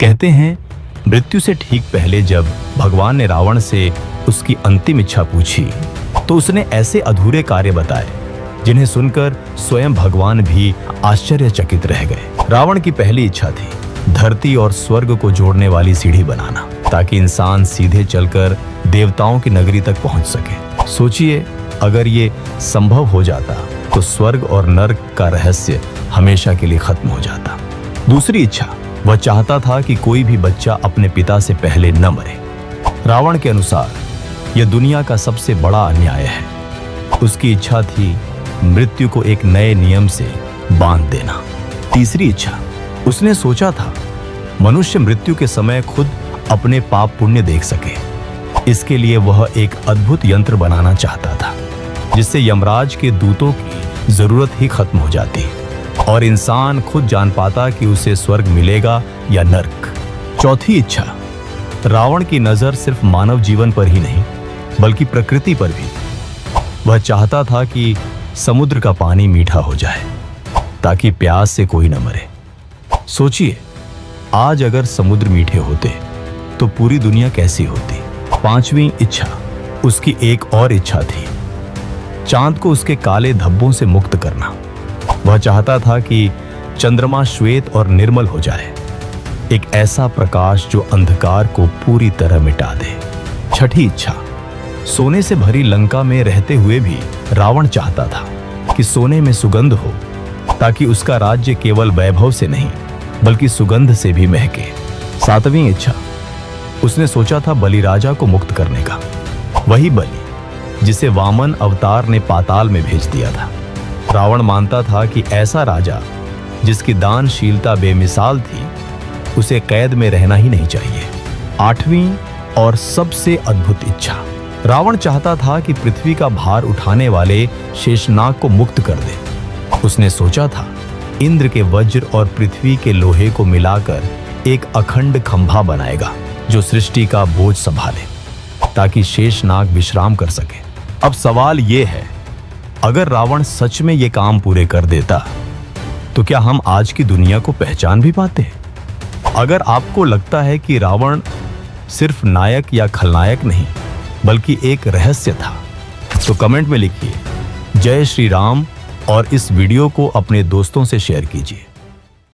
कहते हैं मृत्यु से ठीक पहले जब भगवान ने रावण से उसकी अंतिम इच्छा पूछी तो उसने ऐसे अधूरे कार्य बताए जिन्हें सुनकर स्वयं भगवान भी आश्चर्यचकित रह गए। रावण की पहली इच्छा थी धरती और स्वर्ग को जोड़ने वाली सीढ़ी बनाना, ताकि इंसान सीधे चलकर देवताओं की नगरी तक पहुंच सके। सोचिए, अगर ये संभव हो जाता तो स्वर्ग और नर्क का रहस्य हमेशा के लिए खत्म हो जाता। दूसरी इच्छा, वह चाहता था कि कोई भी बच्चा अपने पिता से पहले न मरे। रावण के अनुसार यह दुनिया का सबसे बड़ा अन्याय है। उसकी इच्छा थी मृत्यु को एक नए नियम से बांध देना। तीसरी इच्छा, उसने सोचा था मनुष्य मृत्यु के समय खुद अपने पाप पुण्य देख सके। इसके लिए वह एक अद्भुत यंत्र बनाना चाहता था जिससे यमराज के दूतों की जरूरत ही खत्म हो जाती और इंसान खुद जान पाता कि उसे स्वर्ग मिलेगा या नर्क। चौथी इच्छा, रावण की नजर सिर्फ मानव जीवन पर ही नहीं बल्कि प्रकृति पर भी। वह चाहता था कि समुद्र का पानी मीठा हो जाए ताकि प्यास से कोई न मरे। सोचिए, आज अगर समुद्र मीठे होते तो पूरी दुनिया कैसी होती। पांचवी इच्छा, उसकी एक और इच्छा थी चांद को उसके काले धब्बों से मुक्त करना। वह चाहता था कि चंद्रमा श्वेत और निर्मल हो जाए, एक ऐसा प्रकाश जो अंधकार को पूरी तरह मिटा दे। छठी इच्छा, सोने से भरी लंका में रहते हुए भी रावण चाहता था कि सोने में सुगंध हो ताकि उसका राज्य केवल वैभव से नहीं बल्कि सुगंध से भी महके। सातवीं इच्छा, उसने सोचा था बलि राजा को मुक्त करने का, वही बलि जिसे वामन अवतार ने पाताल में भेज दिया था। रावण मानता था कि ऐसा राजा जिसकी दानशीलता बेमिसाल थी उसे कैद में रहना ही नहीं चाहिए। आठवीं और सबसे अद्भुत इच्छा, रावण चाहता था कि पृथ्वी का भार उठाने वाले शेषनाग को मुक्त कर दे। उसने सोचा था इंद्र के वज्र और पृथ्वी के लोहे को मिलाकर एक अखंड खंभा बनाएगा जो सृष्टि का बोझ संभाले ताकि शेषनाग विश्राम कर सके। अब सवाल यह है, अगर रावण सच में ये काम पूरे कर देता तो क्या हम आज की दुनिया को पहचान भी पाते? अगर आपको लगता है कि रावण सिर्फ नायक या खलनायक नहीं बल्कि एक रहस्य था तो कमेंट में लिखिए जय श्री राम और इस वीडियो को अपने दोस्तों से शेयर कीजिए।